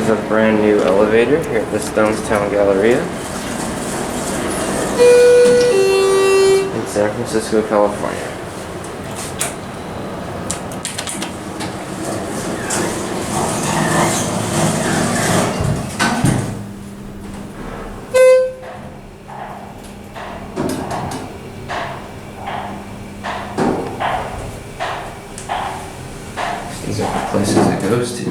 is a brand new elevator here at the Stonestown Galleria in San Francisco, California. These are the places it goes to.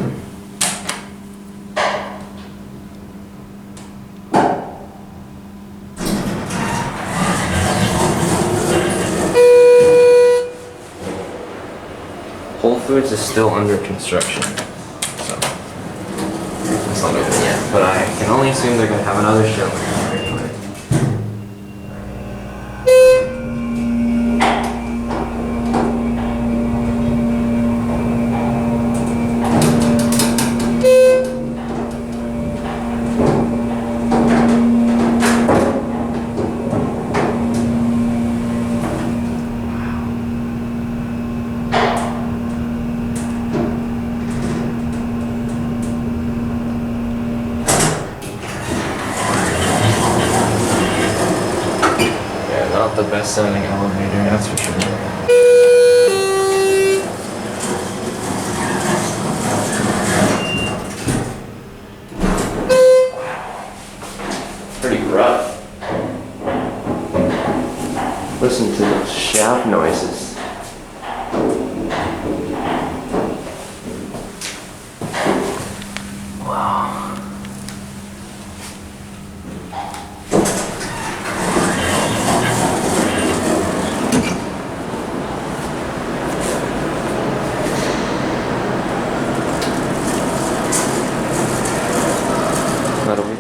Whole Foods is still under construction, so it's not open yet. But I can only assume they're going to have another show very quick. Not the best sounding elevator, that's for sure. Pretty rough. Listen to those shaft noises. Wow. That'll be